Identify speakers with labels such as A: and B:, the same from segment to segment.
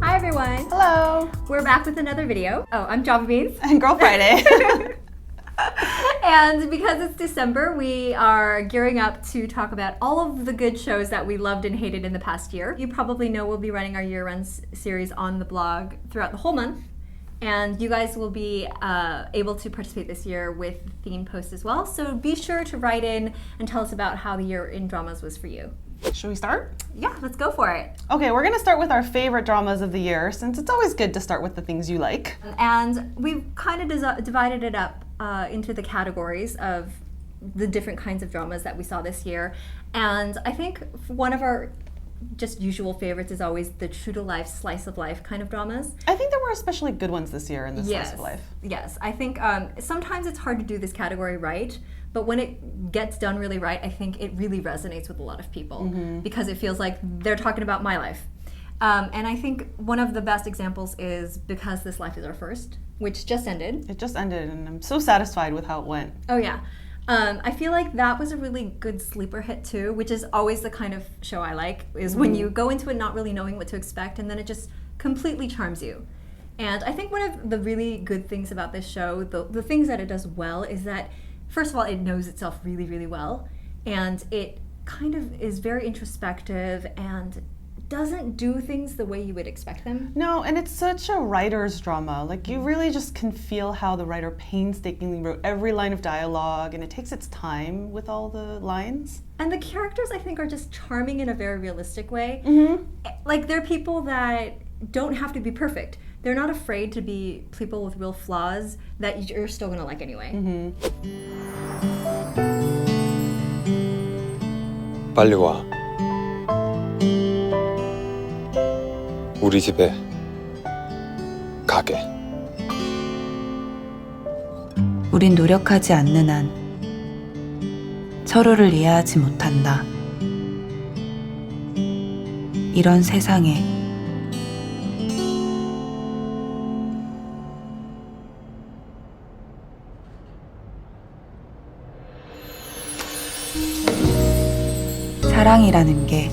A: Hi everyone!
B: Hello!
A: We're back with another video. Oh, I'm Dramabeans.
B: And Girl Friday.
A: And because it's December, we are gearing up to talk about all of the good shows that we loved and hated in the past year. You probably know we'll be running our year-end series on the blog throughout the whole month. And you guys will be able to participate this year with theme posts as well. So be sure to write in and tell us about how the year in dramas was for you.
B: Should we start?
A: Yeah, let's go for it.
B: Okay, we're gonna start with our favorite dramas of the year, since it's always good to start with the things you like.
A: And we've kind of divided it up into the categories of the different kinds of dramas that we saw this year. And I think one of our just usual favorites is always the true to life, slice of life kind of dramas.
B: I think there were especially good ones this year in the slice of life.
A: Yes, I think sometimes it's hard to do this category right, but when it gets done really right, I think it really resonates with a lot of people because it feels like they're talking about my life. And I think one of the best examples is Because This Life Is Our First, which just ended.
B: It just ended, and I'm so satisfied with how it went.
A: Oh yeah. I feel like that was a really good sleeper hit too, which is always the kind of show I like, is when you go into it not really knowing what to expect and then it just completely charms you. And I think one of the really good things about this show, the things that it does well, is that first of all, it knows itself really, really well, and it kind of is very introspective and doesn't do things the way you would expect them.
B: No, and it's such a writer's drama. Like, you really just can feel how the writer painstakingly wrote every line of dialogue, and it takes its time with all the lines.
A: And the characters, I think, are just charming in a very realistic way. Like, they're people that don't have to be perfect. They're not afraid to be people with real flaws that you're still gonna like anyway.
C: 빨리 와. 우리 집에 가게.
D: 우린 노력하지 않는 한 서로를 이해하지 못한다. 이런 세상에 사랑이라는 게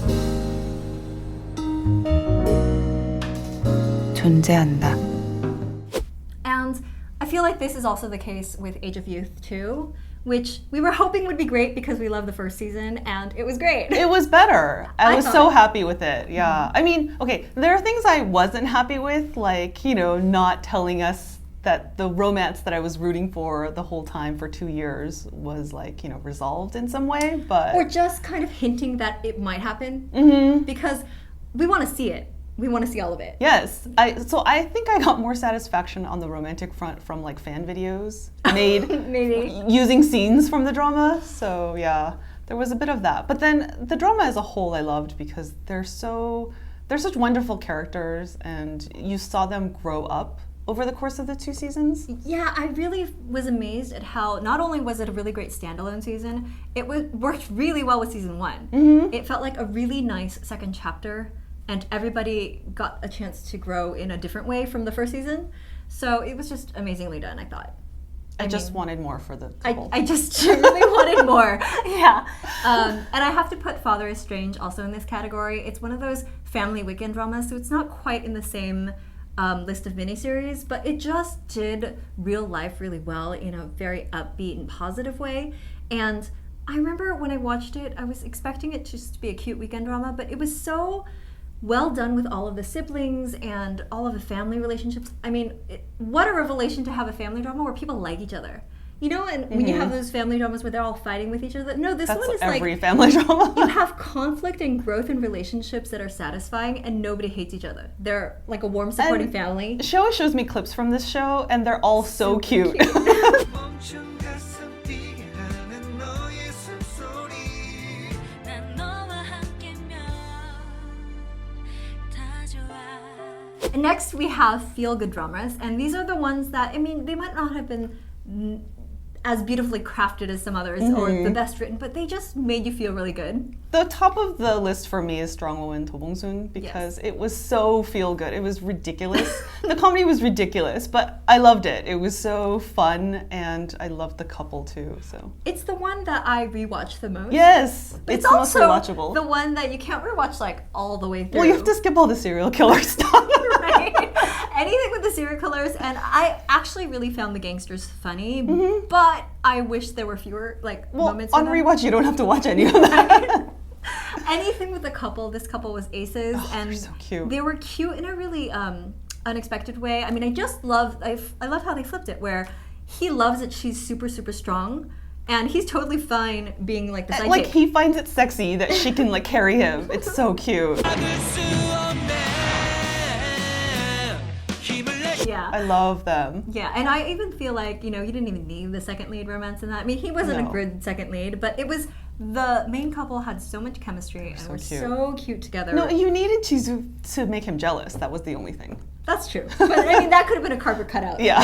D: 존재한다.
A: And I feel like this is also the case with Age of Youth too, which we were hoping would be great because we loved the first season, and it was great.
B: It was better. I was
A: thought
B: so happy with it, yeah. I mean, okay, there are things I wasn't happy with, like, you know, not telling us that the romance that I was rooting for the whole time for 2 years was, like, you know, resolved in some way, but...
A: Or just kind of hinting that it might happen, because we want to see it. We want to see all of it.
B: Yes. So I think I got more satisfaction on the romantic front from, like, fan videos made
A: Maybe.
B: using scenes from the drama. So yeah, there was a bit of that. But then the drama as a whole I loved because they're such wonderful characters, and you saw them grow up over the course of the 2 seasons.
A: Yeah, I really was amazed at how not only was it a really great standalone season, it worked really well with season 1. It felt like a really nice second chapter, and everybody got a chance to grow in a different way from the first season. So it was just amazingly done, I thought.
B: I just wanted more for the couple.
A: I just really wanted more. Yeah. And I have to put Father is Strange also in this category. It's one of those family weekend dramas, so it's not quite in the same list of miniseries, but it just did real life really well in a very upbeat and positive way. And I remember when I watched it, I was expecting it just to be a cute weekend drama, but it was so well done with all of the siblings and all of the family relationships. I mean, what a revelation to have a family drama where people like each other. You know, and when you have those family dramas where they're all fighting with each other, no, this one is
B: every
A: like
B: family drama.
A: you have conflict and growth in relationships that are satisfying, and nobody hates each other. They're like a warm, supporting family.
B: She always shows me clips from this show, and they're all so cute.
A: And next we have feel-good dramas, and these are the ones that, I mean, they might not have been as beautifully crafted as some others or the best written, but they just made you feel really good.
B: The top of the list for me is Strongwo and Dobongsun because it was so feel good. It was ridiculous. The comedy was ridiculous, but I loved it. It was so fun, and I loved the couple too. So
A: it's the one that I rewatch the most.
B: Yes,
A: but
B: it's most
A: also
B: rewatchable.
A: The one that you can't rewatch like all the way through.
B: Well, you have to skip all the serial killer stuff.
A: Right? Anything with the serial killers, and I actually really found the gangsters funny, but I wish there were fewer moments.
B: On rewatch, you don't have to watch any of that.
A: Anything with the couple. This couple was aces, and
B: they're so cute.
A: They were cute in a really unexpected way. I mean, I love how they flipped it, where he loves that she's super super strong. And he's totally fine being like the sidekick.
B: Like he finds it sexy that she can like carry him. It's so cute.
A: Yeah.
B: I love them.
A: Yeah, and I even feel like, you didn't even need the second lead romance in that. I mean, he wasn't a good second lead, but it was the main couple had so much chemistry and were so cute together.
B: No, you needed to make him jealous. That was the only thing.
A: That's true. But I mean, that could have been a carpet cutout.
B: Yeah.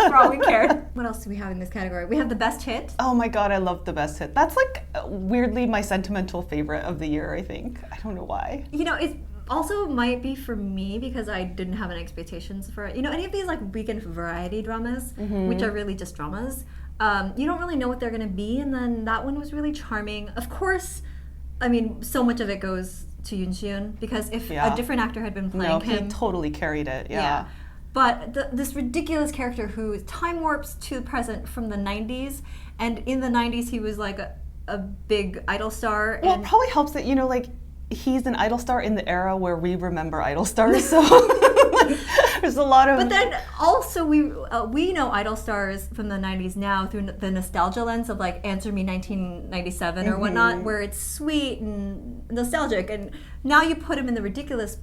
A: For all we care. What else do we have in this category? We have the best hit.
B: Oh my god, I love the best hit. That's like weirdly my sentimental favorite of the year, I think. I don't know why.
A: It also might be for me because I didn't have any expectations for it. Any of these like weekend variety dramas, which are really just dramas, you don't really know what they're going to be, and then that one was really charming. Of course, I mean, so much of it goes to Yoon Si-yoon because if a different actor had been playing him...
B: he totally carried it, yeah.
A: But this ridiculous character who time warps to the present from the 90s, and in the 90s he was like a big idol star.
B: Well, it probably helps that, he's an idol star in the era where we remember idol stars, so there's a lot of...
A: But then also we know idol stars from the 90s now through the nostalgia lens of like Answer Me 1997 or whatnot, where it's sweet and nostalgic, and now you put him in the ridiculous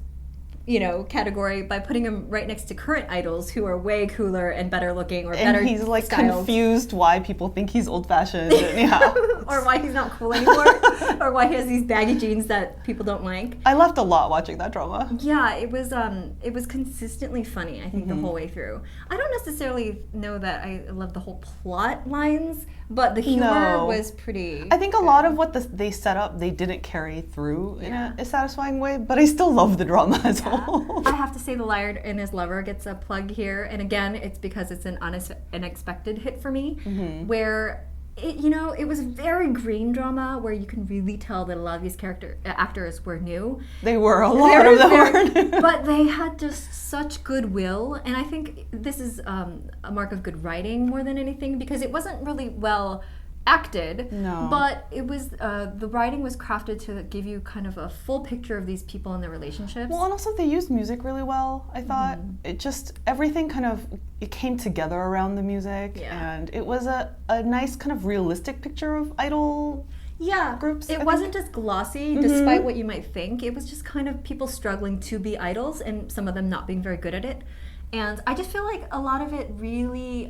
A: category by putting him right next to current idols who are way cooler and better looking or better
B: and he's like
A: styled.
B: Confused why people think he's old-fashioned.
A: Or why he's not cool anymore. Or why he has these baggy jeans that people don't like.
B: I laughed a lot watching that drama.
A: Yeah, it was consistently funny, I think, the whole way through. I don't necessarily know that I love the whole plot lines, but the humor was pretty
B: I think a lot of what they set up, they didn't carry through in a satisfying way, but I still love the drama as a whole.
A: I have to say The Liar and His Lover gets a plug here, and again, it's because it's an unexpected hit for me, where it was a very green drama where you can really tell that a lot of these actors were new.
B: They were, a lot of them were new.
A: But they had just such goodwill, and I think this is a mark of good writing more than anything, because it wasn't really well acted, but it was the writing was crafted to give you kind of a full picture of these people and their relationships.
B: Well, and also they used music really well. I thought it just everything kind of it came together around the music, and it was a nice kind of realistic picture of idol groups.
A: It wasn't just glossy, despite what you might think. It was just kind of people struggling to be idols, and some of them not being very good at it. And I just feel like a lot of it really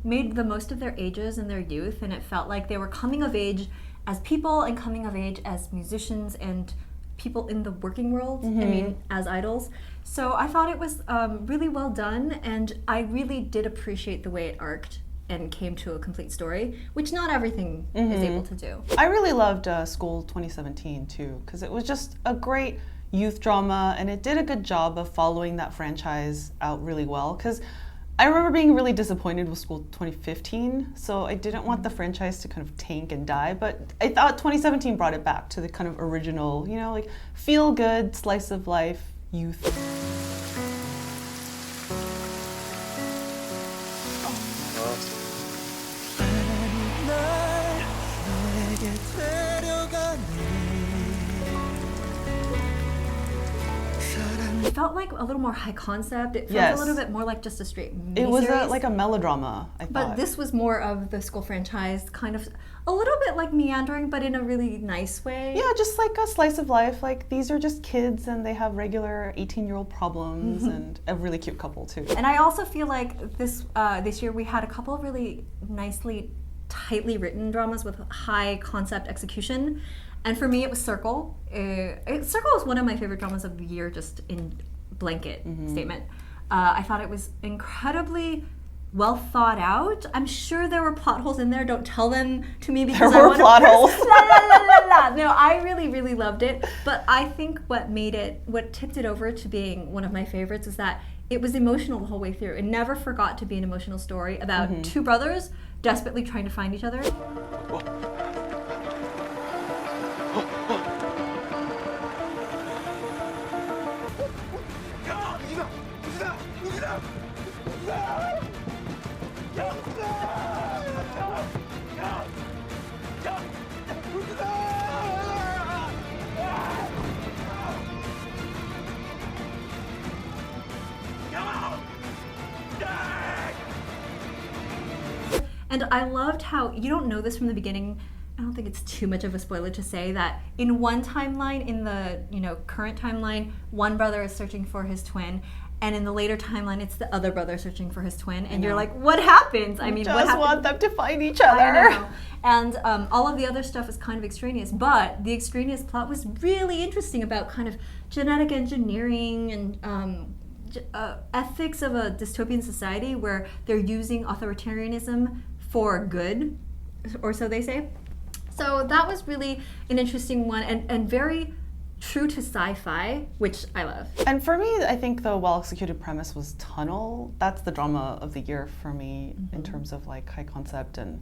A: made the most of their ages and their youth, and it felt like they were coming of age as people and coming of age as musicians and people in the working world, I mean, as idols. So I thought it was really well done, and I really did appreciate the way it arced and came to a complete story, which not everything is able to do.
B: I really loved School 2017 too, because it was just a great youth drama, and it did a good job of following that franchise out really well, because I remember being really disappointed with School 2015, so I didn't want the franchise to kind of tank and die, but I thought 2017 brought it back to the kind of original, like feel-good, slice of life, youth.
A: It felt like a little more high concept. It felt a little bit more like just a straight miniseries.
B: It was like a melodrama, I thought.
A: But this was more of the school franchise, kind of a little bit like meandering, but in a really nice way.
B: Yeah, just like a slice of life. Like, these are just kids, and they have regular 18-year-old problems, and a really cute couple, too.
A: And I also feel like this year we had a couple of really nicely, tightly written dramas with high concept execution. And for me, it was Circle. Circle was one of my favorite dramas of the year, just in blanket statement. I thought it was incredibly well thought out. I'm sure there were plot holes in there. Don't tell them to me because
B: There were plot holes.
A: La, la, la, la, la. No, I really, really loved it. But I think what tipped it over to being one of my favorites is that it was emotional the whole way through. It never forgot to be an emotional story about two brothers desperately trying to find each other. And I loved how, you don't know this from the beginning, I don't think it's too much of a spoiler to say that in one timeline, in the current timeline, one brother is searching for his twin, and in the later timeline, it's the other brother searching for his twin, and you're like, what happens? I mean, what
B: just
A: happened?
B: want them to find each other.
A: I know. And all of the other stuff is kind of extraneous, but the extraneous plot was really interesting about kind of genetic engineering and ethics of a dystopian society where they're using authoritarianism for good, or so they say. So that was really an interesting one and very true to sci-fi, which I love.
B: And for me, I think the well-executed premise was Tunnel. That's the drama of the year for me in terms of like high concept, and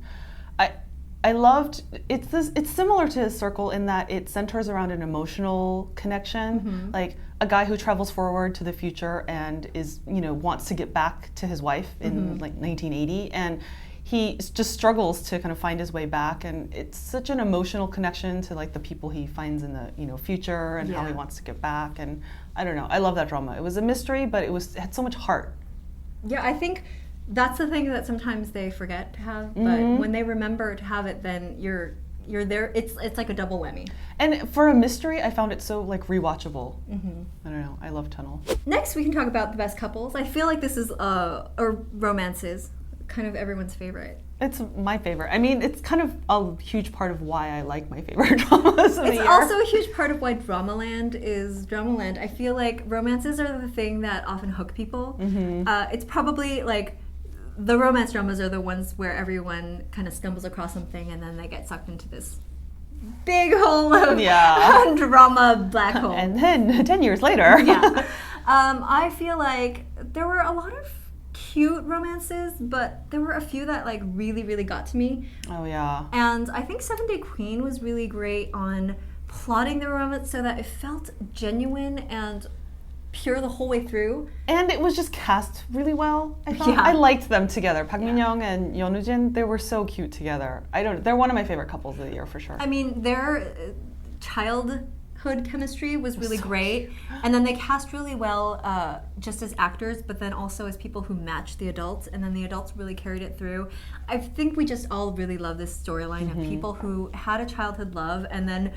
B: I loved it's similar to Circle in that it centers around an emotional connection, like a guy who travels forward to the future and is wants to get back to his wife in like 1980, and he just struggles to kind of find his way back, and it's such an emotional connection to like the people he finds in the future and how he wants to get back. And I don't know, I love that drama. It was a mystery, but it had so much heart.
A: Yeah, I think that's the thing that sometimes they forget to have, but when they remember to have it, then you're there. It's like a double whammy.
B: And for a mystery, I found it so like rewatchable. I don't know, I love Tunnel.
A: Next, we can talk about the best couples. I feel like this is or romances, kind of everyone's favorite.
B: It's my favorite. I mean, it's kind of a huge part of why I like my favorite dramas of the year.
A: It's also a huge part of why Dramaland is Dramaland. I feel like romances are the thing that often hook people. It's probably like the romance dramas are the ones where everyone kind of stumbles across something and then they get sucked into this big hole of drama black hole.
B: And then 10 years later.
A: I feel like there were a lot of cute romances, but there were a few that like really, really got to me.
B: Oh yeah.
A: And I think 7 Day Queen was really great on plotting the romance so that it felt genuine and pure the whole way through.
B: And it was just cast really well. I thought I liked them together. Park Min-young and Yeon Woo-jin, they were so cute together. They're one of my favorite couples of the year for sure.
A: I mean, their childhood chemistry was really great, and then they cast really well just as actors, but then also as people who matched the adults, and then the adults really carried it through. I think we just all really love this storyline of people who had a childhood love and then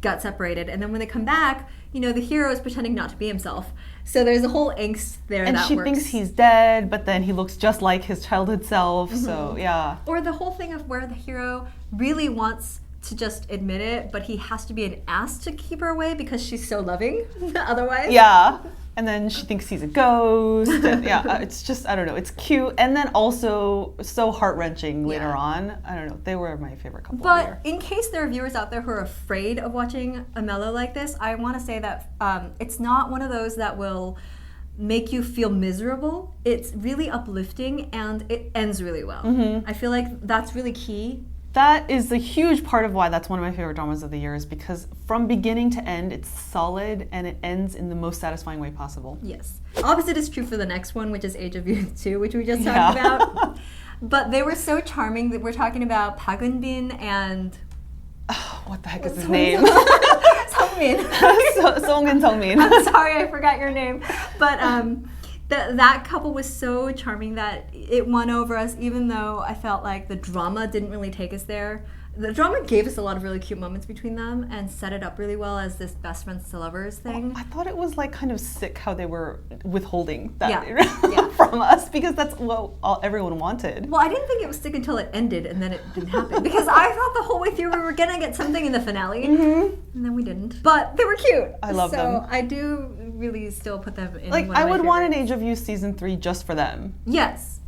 A: got separated, and then when they come back, the hero is pretending not to be himself. So there's a whole angst there
B: and
A: that
B: she
A: works.
B: thinks he's dead, but then he looks just like his childhood self. So yeah.
A: Or the whole thing of where the hero really wants to just admit it, but he has to be an ass to keep her away because she's so loving otherwise.
B: Yeah. And then she thinks he's a ghost. And it's just, I don't know, it's cute. And then also so heart-wrenching later on. I don't know, they were my favorite couple of the year.
A: But in case there are viewers out there who are afraid of watching a mellow like this, I want to say that it's not one of those that will make you feel miserable. It's really uplifting and it ends really well. I feel like that's really key.
B: That is a huge part of why that's one of my favorite dramas of the year, is because from beginning to end, it's solid and it ends in the most satisfying way possible.
A: Yes. Opposite is true for the next one, which is Age of Youth 2, which we just talked about. But they were so charming that we're talking about Park Eun-bin and...
B: what the heck is his name?
A: Sungmin.
B: Songin Sungmin.
A: I'm sorry, I forgot your name. But that couple was so charming that it won over us, even though I felt like the drama didn't really take us there. The drama gave us a lot of really cute moments between them and set it up really well as this best friends to lovers thing.
B: I thought it was like kind of sick how they were withholding that from us, because that's what everyone wanted.
A: Well, I didn't think it was sick until it ended and then it didn't happen, because I thought the whole way through we were gonna get something in the finale, and then we didn't. But they were cute.
B: I love them.
A: So I do really still put them in
B: Like,
A: one of
B: I
A: my
B: would want an
A: favorites.
B: Age of You season 3 just for them.
A: Yes,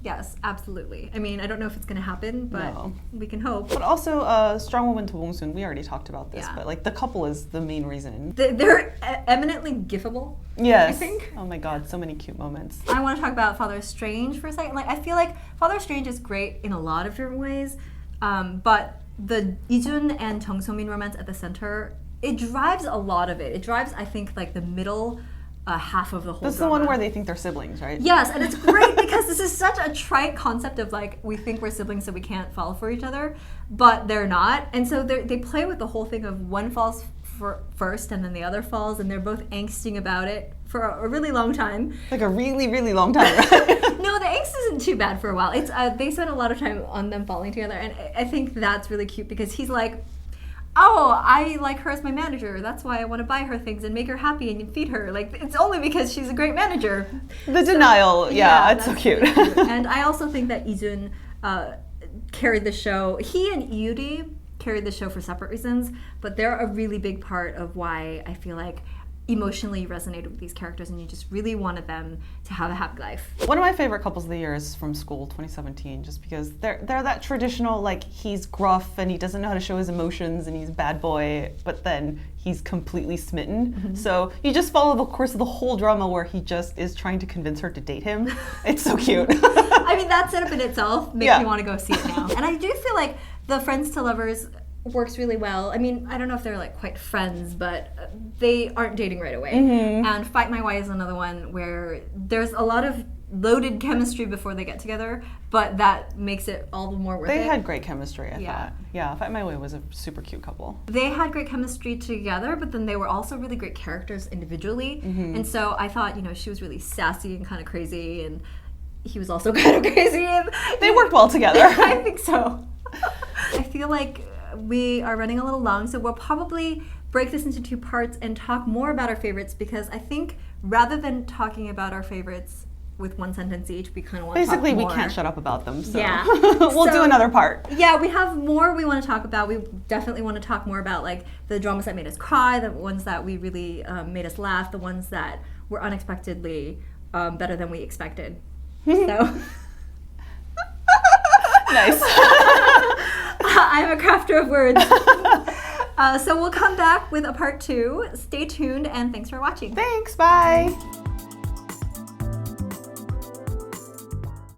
A: absolutely. I mean, I don't know if it's going to happen, but
B: No.
A: we can hope.
B: But also, Strong Woman to Wongsun, we already talked about this,
A: Yeah.
B: but like the couple is the main reason.
A: They're eminently gifable.
B: Yes.
A: I think.
B: Oh my god, so many cute moments.
A: I want to talk about Father Strange for a second. Like, I feel like Father Strange is great in a lot of different ways, but the Ijun and Jung So-min romance at the center, it drives a lot of it. It drives, I think, like the middle half of the whole
B: This is
A: drama.
B: the one where they think they're siblings, right?
A: Yes, and it's great because this is such a trite concept of like, we think we're siblings so we can't fall for each other, but they're not. And so they play with the whole thing of one falls first and then the other falls, and they're both angsting about it for a really long time.
B: Like a really, really long time, right?
A: No, the angst isn't too bad for a while. It's they spend a lot of time on them falling together, and I think that's really cute because he's like, oh, I like her as my manager. That's why I want to buy her things and make her happy and feed her. Like, it's only because she's a great manager.
B: The denial, yeah, it's so
A: that's
B: cute.
A: really cute. And I also think that Ijun carried the show. He and Yuri carried the show for separate reasons, but they're a really big part of why I feel like emotionally you resonated with these characters and you just really wanted them to have a happy life.
B: One of my favorite couples of the year is from School 2017, just because they're that traditional, like, he's gruff and he doesn't know how to show his emotions and he's a bad boy, but then he's completely smitten.
A: Mm-hmm.
B: So you just follow the course of the whole drama where he just is trying to convince her to date him. It's so cute.
A: I mean, that setup in itself makes
B: Yeah.
A: me want to go see it now. And I do feel like the Friends to Lovers works really well. I mean, I don't know if they're like quite friends, but they aren't dating right away.
B: Mm-hmm.
A: And Fight My Way is another one where there's a lot of loaded chemistry before they get together, but that makes it all the more worth
B: They
A: it.
B: had great chemistry, I
A: Yeah.
B: thought. Yeah, Fight My Way was a super cute couple.
A: They had great chemistry together, but then they were also really great characters individually.
B: Mm-hmm.
A: And so I thought, she was really sassy and kind of crazy, and he was also kind of crazy. And
B: They worked well together.
A: I think so. I feel like we are running a little long, so we'll probably break this into two parts and talk more about our favorites, because I think rather than talking about our favorites with one sentence each, we kind of want to talk
B: Basically, we
A: more.
B: can't shut up about them, so
A: Yeah.
B: we'll do
A: So-
B: another part.
A: Yeah, we have more we want to talk about. We definitely want to talk more about like the dramas that made us cry, the ones that we really made us laugh, the ones that were unexpectedly better than we expected. So
B: Nice.
A: I'm a crafter of words. So we'll come back with a part 2. Stay tuned, and thanks for watching.
B: Thanks, bye.